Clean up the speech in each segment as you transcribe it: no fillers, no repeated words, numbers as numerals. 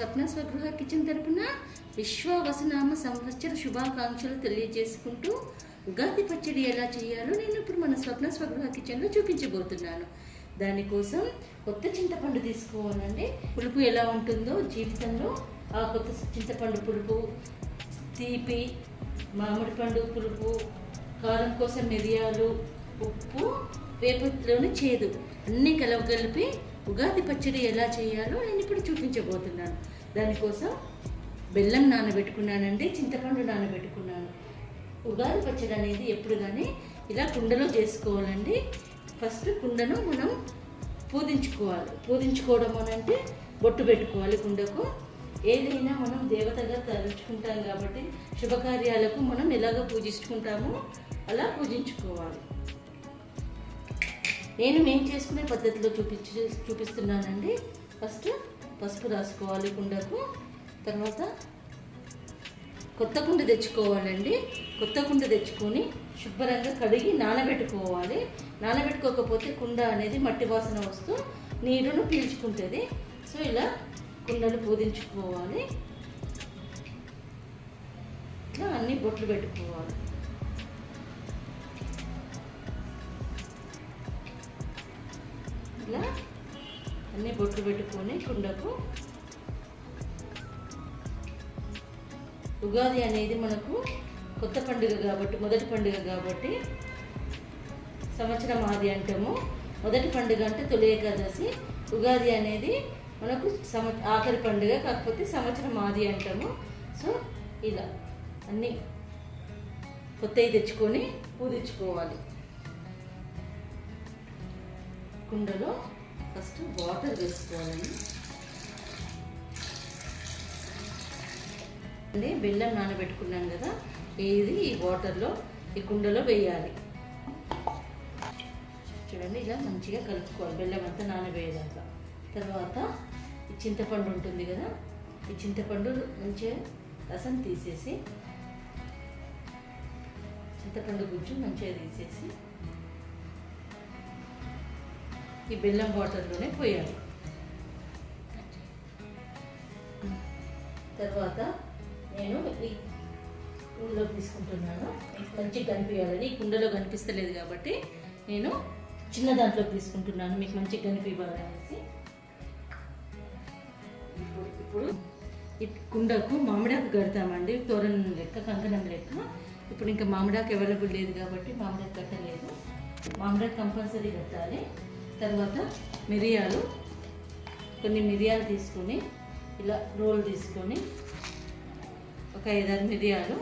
స్వప్న Swagruha kitchen తరపున విశ్వవసనామ సంవత్సర శుభాకాంక్షలు తెలియజేసుకుంటూ ఉగాది పచ్చడి ఎలా చేయాలో నేను ఇప్పుడు మన స్వప్న స్వగృహ కిచెన్లో చూపించబోతున్నాను. దానికోసం కొత్త చింతపండు తీసుకోవాలండి. పులుపు ఎలా ఉంటుందో జీవితంలో ఆ కొత్త చింతపండు పులుపు, తీపి, మామిడి పండు పులుపు, కారం కోసం మిరియాలు, ఉప్పు, వేపలోని చేదు అన్నీ కలవగలిపి ఉగాది పచ్చడి ఎలా చేయాలో నేను ఇప్పుడు చూపించబోతున్నాను. దానికోసం బెల్లం నానబెట్టుకున్నానండి, చింతపండు నానబెట్టుకున్నాను. ఉగాది పచ్చడి అనేది ఎప్పుడు కానీ ఇలా కుండలో చేసుకోవాలండి. ఫస్ట్ కుండను మనం పూజించుకోవాలి. పూజించుకోవడం అనంటే బొట్టు పెట్టుకోవాలి కుండకు. ఏదైనా మనం దేవతగా తలుచుకుంటాం కాబట్టి శుభకార్యాలకు మనం ఎలాగ పూజించుకుంటామో అలా పూజించుకోవాలి. మేము చేసుకునే పద్ధతిలో చూపిస్తున్నానండి. ఫస్ట్ పసుపు రాసుకోవాలి కుండకు. తర్వాత కొత్త కుండ తెచ్చుకోవాలండి. కొత్త కుండ తెచ్చుకొని శుభ్రంగా కడిగి నానబెట్టుకోవాలి. నానబెట్టుకోకపోతే కుండ అనేది మట్టి వాసన వస్తూ నీరును పీల్చుకుంటుంది. సో ఇలా కుండను పూజించుకోవాలి. ఇట్లా అన్ని బొట్లు పెట్టుకోవాలి. ఇలా అన్ని బొట్లు పెట్టుకొని కుండకు ఉగాది అనేది మనకు కొత్త పండుగ కాబట్టి, మొదటి పండుగ కాబట్టి సంవత్సరం ఆది అంటాము. మొదటి పండుగ అంటే తొలి ఏకాదశి. ఉగాది అనేది మనకు ఆఖరి పండుగ, కాకపోతే సంవత్సరం ఆది అంటాము. సో ఇలా అన్నీ కొత్తవి తెచ్చుకొని పూజించుకోవాలి. కుండలో ఫస్ట్ వాటర్ వేసుకోవాలండి. బెల్లం నానబెట్టుకున్నాం కదా, ఇది ఈ వాటర్లో ఈ కుండలో వేయాలి. చూడండి, ఇలా మంచిగా కలుపుకోవాలి బెల్లం అంతా నానబేయేదాకా. తర్వాత ఈ చింతపండు ఉంటుంది కదా, ఈ చింతపండు మంచిగా రసం తీసేసి, చింతపండు గుజ్జు మంచిగా తీసేసి ఈ బెల్లం వాటర్లోనే పోయాలి. తర్వాత నేను ఈ కుండలో తీసుకుంటున్నాను. మంచిగా కనిపించాలని, ఈ కుండలో కనిపిస్తలేదు కాబట్టి నేను చిన్న దాంట్లో తీసుకుంటున్నాను, మీకు మంచిగా కనిపించాలనేసి. ఇప్పుడు ఈ కుండకు మామిడాకు కడతామండి, తోరణం లెక్క, కంకణం లెక్క. ఇప్పుడు ఇంకా మామిడాకు అవైలబుల్ లేదు కాబట్టి మామిడాకు కట్టలేదు. మామిడాకు కంపల్సరీ కట్టాలి. తర్వాత మిరియాలు, కొన్ని మిరియాలు తీసుకొని ఇలా రోల్ తీసుకొని ఒక 5-6 మిరియాలు,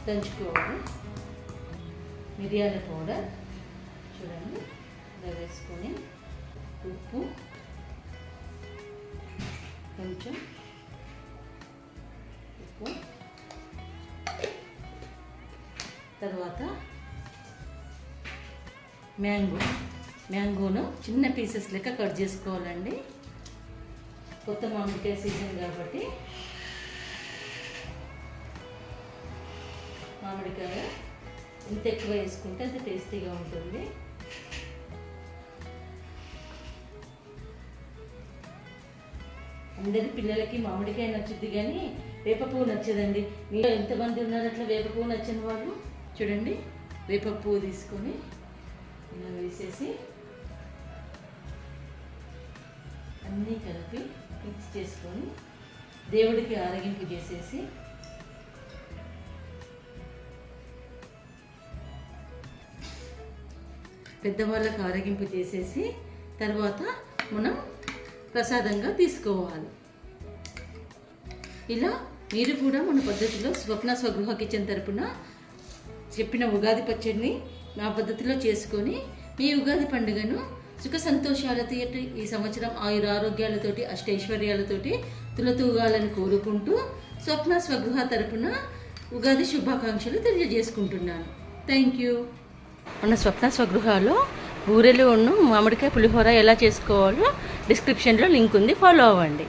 దంచుకోవాలి. మిరియాల పౌడర్ చూడండి ఇలా వేసుకొని, ఉప్పు కొంచెం, ఉప్పు, తర్వాత మ్యాంగోను చిన్న పీసెస్ లెక్క కట్ చేసుకోవాలండి. కొత్త మామిడికాయ సీజన్ కాబట్టి మామిడికాయ ఇంత ఎక్కువ వేసుకుంటే అంత టేస్టీగా ఉంటుంది. అందరి పిల్లలకి మామిడికాయ నచ్చుద్ది కానీ వేప పువ్వు నచ్చదండి. మీరు ఎంతమంది ఉన్నారు అట్లా వేప పువ్వు నచ్చని వాళ్ళు? చూడండి, వేప పువ్వు తీసుకొని ఇలా వేసేసి అన్నీ కలిపి మిక్స్ చేసుకొని దేవుడికి ఆరగింపు చేసేసి, పెద్దవాళ్ళకి ఆరగింపు చేసేసి తర్వాత మనం ప్రసాదంగా తీసుకోవాలి. ఇలా మీరు కూడా మన పద్ధతిలో స్వప్న స్వగృహ కిచెన్ తరపున చెప్పిన ఉగాది పచ్చడిని నా పద్ధతిలో చేసుకొని మీ ఉగాది పండుగను సుఖ సంతోషాలతో ఈ సంవత్సరం ఆయురారోగ్యాలతోటి అష్టైశ్వర్యాలతోటి తులతూగాలని కోరుకుంటూ స్వప్న స్వగృహ తరపున ఉగాది శుభాకాంక్షలు తెలియజేసుకుంటున్నాను. Thank you. మన స్వప్న స్వగృహలో బూరెలు మామిడికాయ పులిహోర ఎలా చేసుకోవాలో డిస్క్రిప్షన్లో లింక్ ఉంది, ఫాలో అవ్వండి.